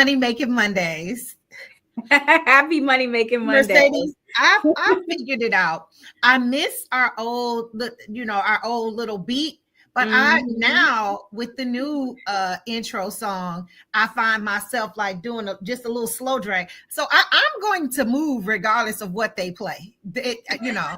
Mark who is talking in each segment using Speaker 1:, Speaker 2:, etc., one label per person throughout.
Speaker 1: Money Making Mondays.
Speaker 2: Happy Money Making Monday.
Speaker 1: Mercedes, I figured it out. I miss our old, our old little beat. But I now, with the new intro song, I find myself like doing just a little slow drag. So I'm going to move regardless of what they play. Regardless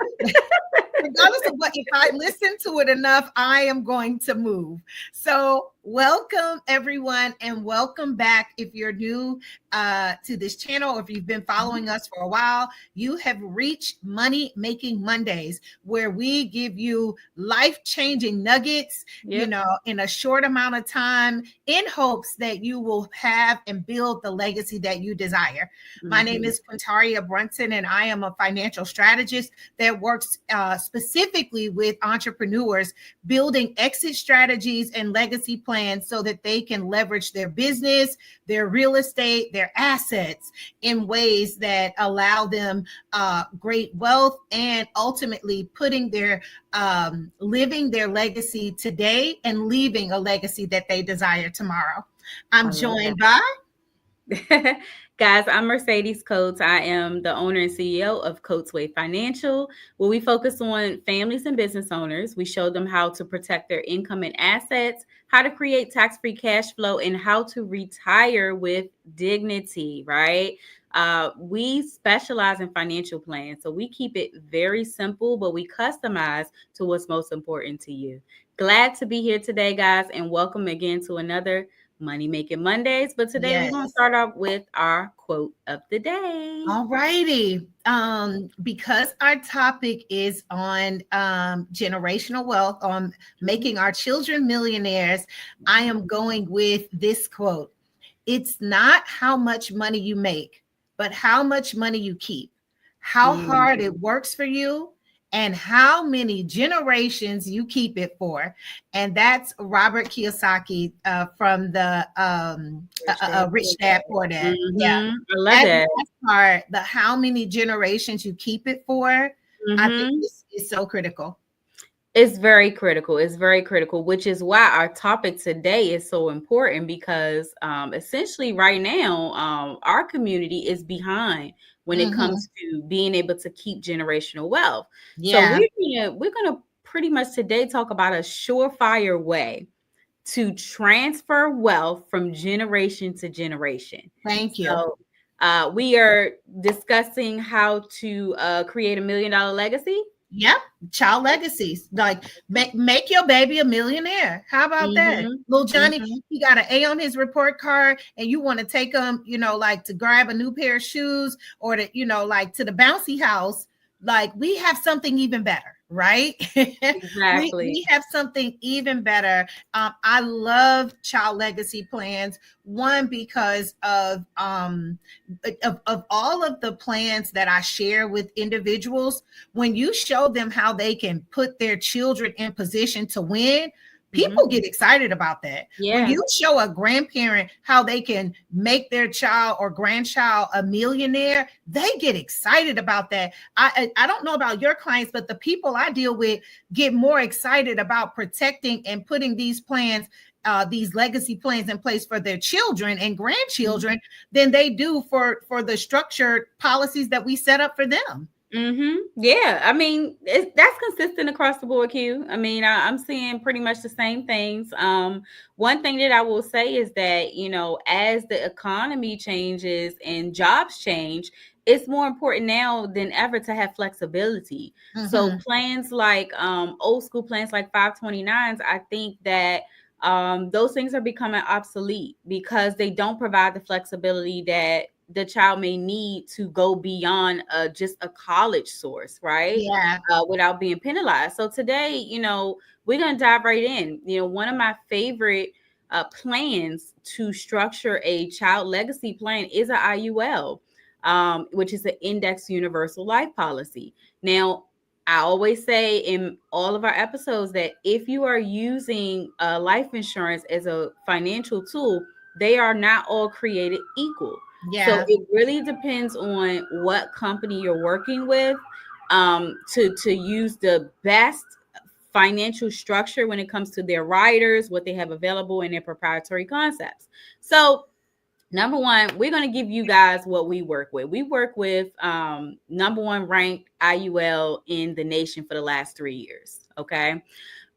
Speaker 1: of what, if I listen to it enough, I am going to move. So welcome everyone, and welcome back. If you're new to this channel, or if you've been following us for a while, you have reached Money Making Mondays, where we give you life-changing nuggets, in a short amount of time, in hopes that you will have and build the legacy that you desire. My name is Quintaria Brunson, and I am a financial strategist that works specifically with entrepreneurs building exit strategies and legacy plans so that they can leverage their business, their real estate, their assets in ways that allow them great wealth, and ultimately putting their living their legacy today and leaving a legacy that they desire tomorrow. I'm joined by
Speaker 2: Guys, I'm Mercedes Coates. I am the owner and CEO of Coates Way Financial, where we focus on families and business owners. We show them how to protect their income and assets, how to create tax-free cash flow, and how to retire with dignity, right? We specialize in financial plans, so we keep it very simple, but we customize to what's most important to you. Glad to be here today, guys, and welcome again to another Money Making Mondays. But today we're going to start off with our quote of the day.
Speaker 1: All righty. Because our topic is on generational wealth, on making our children millionaires, I am going with this quote. It's not how much money you make, but how much money you keep, how hard it works for you, and how many generations you keep it for. And that's Robert Kiyosaki from the Rich Dad Poor Dad. Yeah,
Speaker 2: I love that
Speaker 1: part. The how many generations you keep it for, I think is so critical.
Speaker 2: It's very critical. It's very critical, which is why our topic today is so important, because essentially right now, our community is behind when it comes to being able to keep generational wealth.
Speaker 1: Yeah.
Speaker 2: So we're gonna pretty much today talk about a surefire way to transfer wealth from generation to generation.
Speaker 1: Thank you.
Speaker 2: So we are discussing how to create $1 million legacy.
Speaker 1: Yep. Child legacies. Like make your baby a millionaire. How about that? Little Johnny, he got an A on his report card, and you want to take him, like to grab a new pair of shoes, or to, like to the bouncy house. Like, we have something even better, right?
Speaker 2: Exactly.
Speaker 1: we have something even better. I love child legacy plans. One, because of all of the plans that I share with individuals. When you show them how they can put their children in position to win, people get excited about that.
Speaker 2: Yeah.
Speaker 1: When you show a grandparent how they can make their child or grandchild a millionaire, they get excited about that. I don't know about your clients, but the people I deal with get more excited about protecting and putting these plans, these legacy plans in place for their children and grandchildren than they do for the structured policies that we set up for them.
Speaker 2: Yeah, I mean, that's consistent across the board, Q. I mean, I'm seeing pretty much the same things. One thing that I will say is that, as the economy changes and jobs change, it's more important now than ever to have flexibility. So plans like old school plans like 529s, I think that those things are becoming obsolete because they don't provide the flexibility that the child may need to go beyond just a college source, right?
Speaker 1: Yeah.
Speaker 2: Without being penalized. So today, we're going to dive right in. One of my favorite plans to structure a child legacy plan is an IUL, which is an Index Universal Life Policy. Now, I always say in all of our episodes that if you are using life insurance as a financial tool, they are not all created equal.
Speaker 1: Yeah.
Speaker 2: So it really depends on what company you're working with to use the best financial structure when it comes to their riders, what they have available, and their proprietary concepts. So Number one, we're going to give you guys what we work with. We work with number one ranked IUL in the nation for the last 3 years. Okay.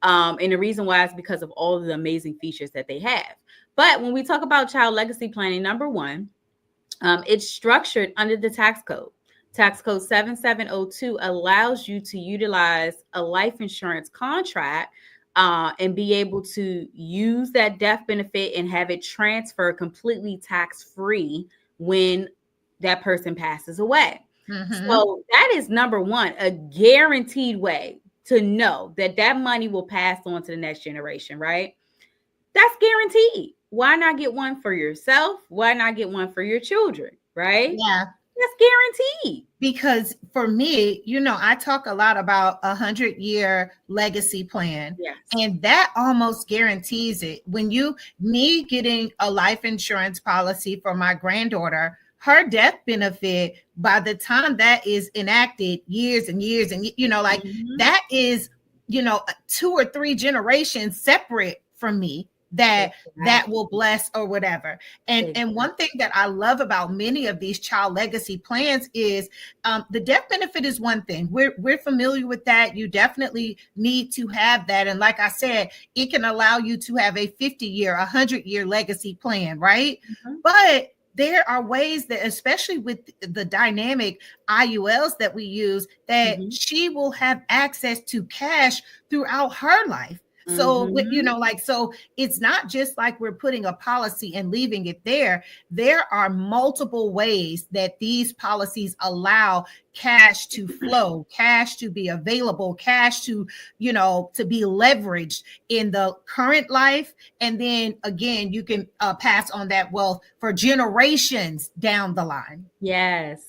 Speaker 2: And the reason why is because of all of the amazing features that they have. But when we talk about child legacy planning, number one, it's structured under the tax code. Tax code 7702 allows you to utilize a life insurance contract and be able to use that death benefit and have it transfer completely tax-free when that person passes away.
Speaker 1: Mm-hmm.
Speaker 2: So that is number one, a guaranteed way to know that that money will pass on to the next generation, right? That's guaranteed. Why not get one for yourself? Why not get one for your children, right?
Speaker 1: Yeah.
Speaker 2: That's guaranteed.
Speaker 1: Because for me, I talk a lot about 100-year legacy plan.
Speaker 2: Yes.
Speaker 1: And that almost guarantees it. When me getting a life insurance policy for my granddaughter, her death benefit, by the time that is enacted, years and years, and that is 2 or 3 generations separate from me that will bless or whatever. And one thing that I love about many of these child legacy plans is the death benefit is one thing. We're familiar with that. You definitely need to have that. And like I said, it can allow you to have a 50-year, 100-year legacy plan, right? Mm-hmm. But there are ways that, especially with the dynamic IULs that we use, that mm-hmm. she will have access to cash throughout her life. So, mm-hmm. So it's not just like we're putting a policy and leaving it there. There are multiple ways that these policies allow cash to flow, cash to be available, cash to, to be leveraged in the current life. And then again, you can pass on that wealth for generations down the line.
Speaker 2: Yes.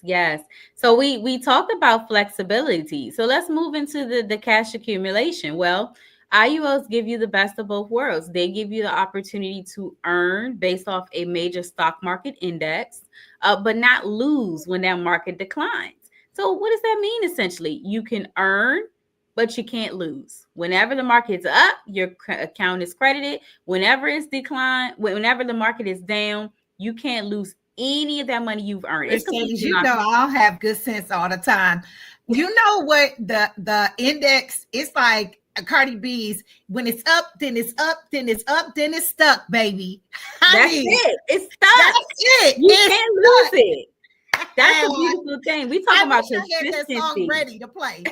Speaker 2: So we talked about flexibility. So let's move into the cash accumulation. Well, IULs give you the best of both worlds. They give you the opportunity to earn based off a major stock market index, but not lose when that market declines. So what does that mean? Essentially, you can earn, but you can't lose. Whenever the market's up, your account is credited. Whenever it's declined, whenever the market is down, you can't lose any of that money you've earned.
Speaker 1: Mercedes, I don't have good sense all the time. You know what the index is like? Cardi B's, when it's up, then it's up, then it's up, then it's stuck, baby.
Speaker 2: That's it. It's stuck.
Speaker 1: That's it.
Speaker 2: You can't lose it. That's a beautiful thing. We talk about consistency.
Speaker 1: I had that song ready to play.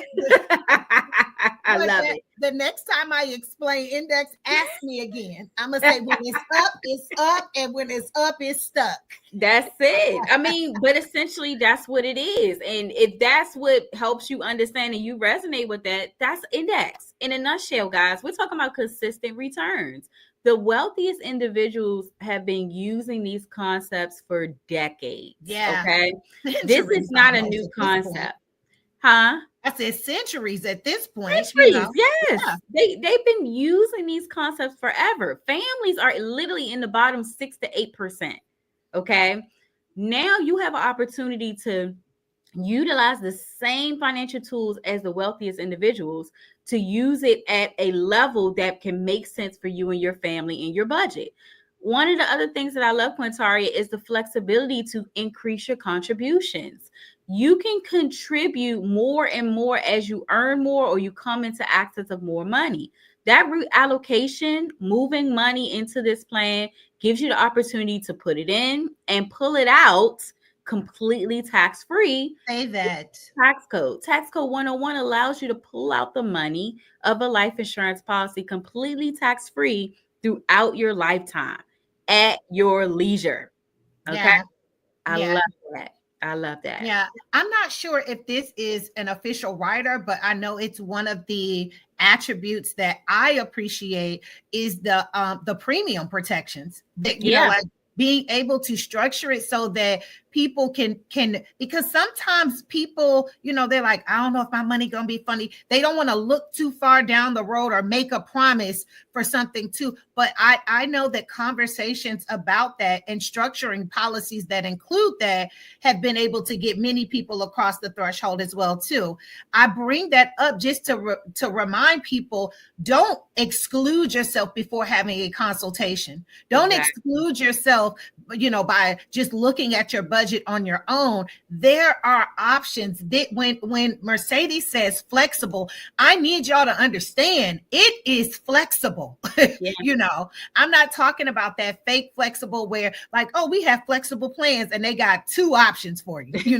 Speaker 2: I love it.
Speaker 1: The next time I explain index, ask me again. I'm gonna say when it's up, and when it's up, it's stuck.
Speaker 2: That's it. I mean, but essentially that's what it is. And if that's what helps you understand and you resonate with that, that's index. In a nutshell, guys, we're talking about consistent returns. The wealthiest individuals have been using these concepts for decades.
Speaker 1: Yeah.
Speaker 2: Okay. This is not a new concept. Huh?
Speaker 1: I said centuries at this point.
Speaker 2: Centuries, yes. Yeah. They've been using these concepts forever. Families are literally in the bottom 6 to 8%. Okay. Now you have an opportunity to utilize the same financial tools as the wealthiest individuals to use it at a level that can make sense for you and your family and your budget. One of the other things that I love, Quintaria, is the flexibility to increase your contributions. You can contribute more and more as you earn more or you come into access of more money. That reallocation, moving money into this plan, gives you the opportunity to put it in and pull it out completely tax-free.
Speaker 1: Say that.
Speaker 2: Tax code 101 allows you to pull out the money of a life insurance policy completely tax-free throughout your lifetime at your leisure. Okay.
Speaker 1: Yeah.
Speaker 2: I love that.
Speaker 1: Yeah. I'm not sure if this is an official rider, but I know it's one of the attributes that I appreciate is the premium protections that, you know, like being able to structure it so that people can, because sometimes people, you know, they're like, I don't know if my money gonna be funny. They don't want to look too far down the road or make a promise for something too. But I know that conversations about that and structuring policies that include that have been able to get many people across the threshold as well too. I bring that up just to remind people, don't exclude yourself before having a consultation. Don't exclude yourself yourself, by just looking at your budget on your own. There are options that when Mercedes says flexible, I need y'all to understand it is flexible. Yeah. I'm not talking about that fake flexible where like, oh, we have flexible plans and they got two options for you,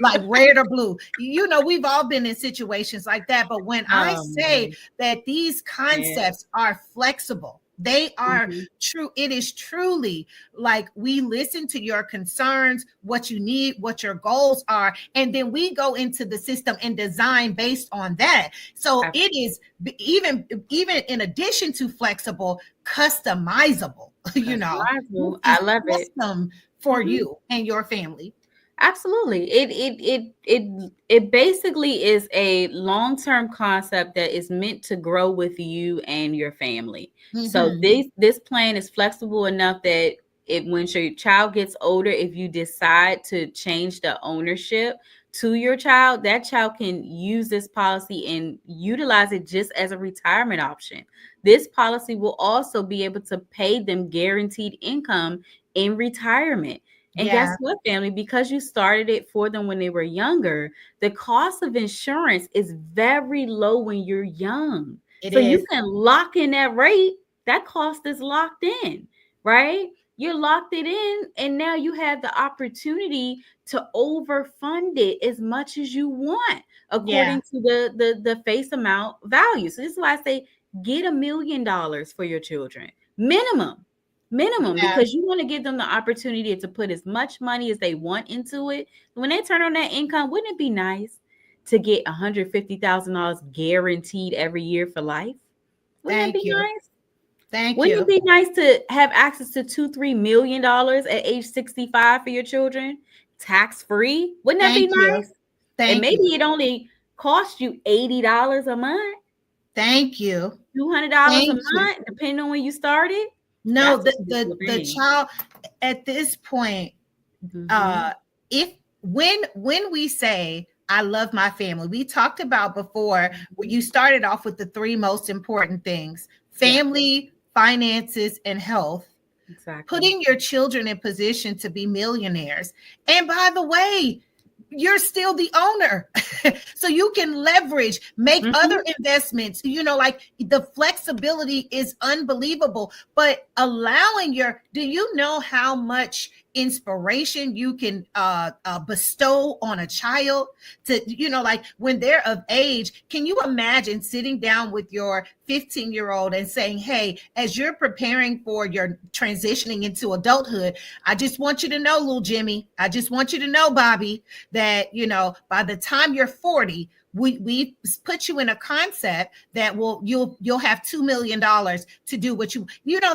Speaker 1: like red or blue. We've all been in situations like that. But when I say that these concepts are flexible, they are true. It is truly like we listen to your concerns, what you need, what your goals are, and then we go into the system and design based on that. So it is even in addition to flexible, customizable.
Speaker 2: I love it.
Speaker 1: Custom for you and your family.
Speaker 2: Absolutely. It basically is a long-term concept that is meant to grow with you and your family. So this plan is flexible enough that when your child gets older, if you decide to change the ownership to your child, that child can use this policy and utilize it just as a retirement option. This policy will also be able to pay them guaranteed income in retirement. And guess what, family? Because you started it for them when they were younger, the cost of insurance is very low when you're young. You can lock in that rate. That cost is locked in, right? You locked it in, and now you have the opportunity to overfund it as much as you want, according to the face amount value. So this is why I say get $1 million for your children, minimum, because you want to give them the opportunity to put as much money as they want into it. When they turn on that income, wouldn't it be nice to get $150,000 guaranteed every year for life? Wouldn't it be nice? Wouldn't it be nice to have access to $2-3 million at age 65 for your children, tax free? Wouldn't that be nice? And maybe it only costs you $80 a month.
Speaker 1: Thank you.
Speaker 2: $200 a month, depending on when you started.
Speaker 1: No, the child at this point, if when we say I love my family, we talked about before where you started off with the three most important things: family, finances, and health. Exactly. Putting your children in position to be millionaires. And by the way, you're still the owner. So you can leverage, make other investments, like the flexibility is unbelievable, but allowing do you know how much inspiration you can bestow on a child to, like when they're of age? Can you imagine sitting down with your 15-year-old and saying, hey, as you're preparing for your transitioning into adulthood, I just want you to know, little Jimmy, I just want you to know, Bobby, that, by the time you're 40, we put you in a concept that you'll have $2 million to do what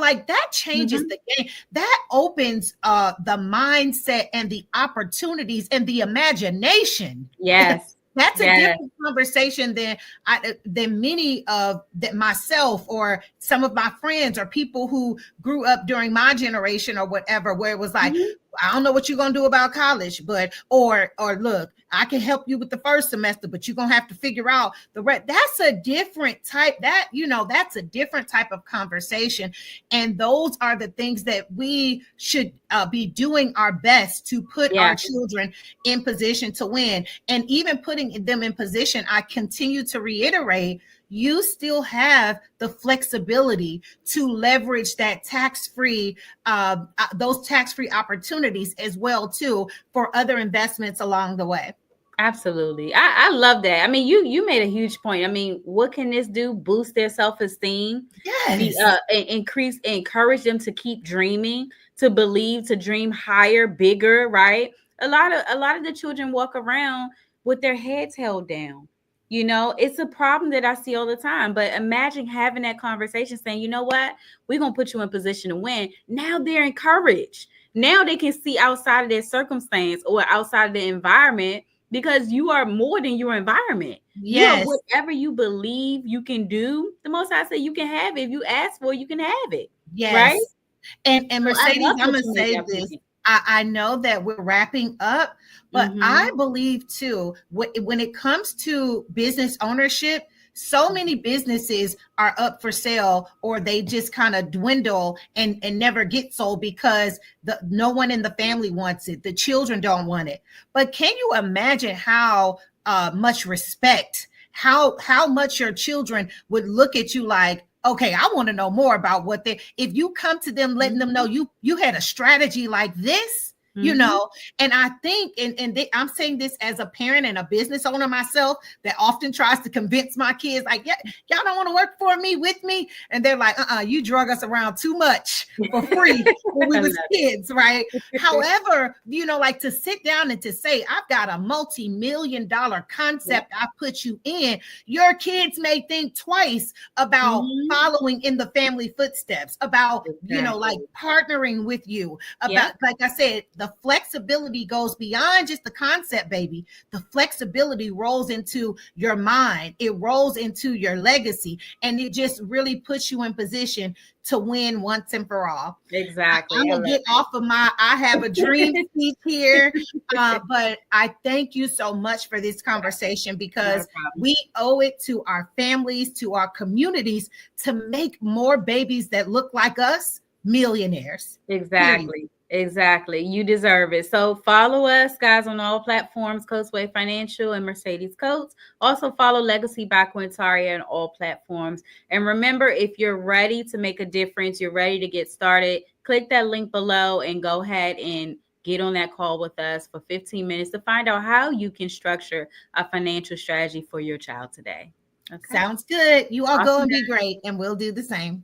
Speaker 1: like that changes the game. That opens the mindset and the opportunities and the imagination.
Speaker 2: Yes.
Speaker 1: That's a different conversation than many of myself or some of my friends or people who grew up during my generation or whatever, where it was like, I don't know what you're going to do about college, but, or look, I can help you with the first semester, but you're going to have to figure out the rest. That's a different type that's a different type of conversation. And those are the things that we should be doing our best to put our children in position to win. And even putting them in position, I continue to reiterate, you still have the flexibility to leverage that tax-free, those tax-free opportunities as well too for other investments along the way.
Speaker 2: Absolutely. I love that. I mean, you made a huge point. I mean, what can this do? Boost their self-esteem, encourage them to keep dreaming, to believe, to dream higher, bigger, right? A lot of the children walk around with their heads held down. It's a problem that I see all the time. But imagine having that conversation saying, you know what? We're going to put you in position to win. Now they're encouraged. Now they can see outside of their circumstance or outside of the environment, because you are more than your environment.
Speaker 1: Yes.
Speaker 2: Whatever you believe you can do, the Most High say you can have it. If you ask for it, you can have it.
Speaker 1: Yes.
Speaker 2: Right?
Speaker 1: And Mercedes, I'm going to say this. I know that we're wrapping up, but I believe too, when it comes to business ownership, So many businesses are up for sale, or they just kind of dwindle and never get sold because no one in the family wants it. The children don't want it. But can you imagine how much respect, how much your children would look at you like, okay, I want to know more about what they, if you come to them letting them know you had a strategy like this, you know. And I think, I'm saying this as a parent and a business owner myself, that often tries to convince my kids, like, yeah, y'all don't want to work for me, with me. And they're like, you drug us around too much for free when we was kids, right? However, you know, like to sit down and to say, I've got a multi-million-dollar concept I put you in, your kids may think twice about following in the family footsteps, about, you know, like partnering with you, about, like I said, the flexibility goes beyond just the concept, baby. The flexibility rolls into your mind. It rolls into your legacy, and it just really puts you in position to win once and for all.
Speaker 2: Exactly.
Speaker 1: I'm gonna get off of my I have a dream speech here, but I thank you so much for this conversation, because we owe it to our families, to our communities, to make more babies that look like us millionaires.
Speaker 2: Exactly. Period. Exactly. You deserve it. So follow us, guys, on all platforms, Coastway Financial and Mercedes Coates. Also follow Legacy by Quintaria on all platforms. And remember, if you're ready to make a difference, you're ready to get started, click that link below and go ahead and get on that call with us for 15 minutes to find out how you can structure a financial strategy for your child today.
Speaker 1: Okay. Sounds good. You all go and be great, and we'll do the same.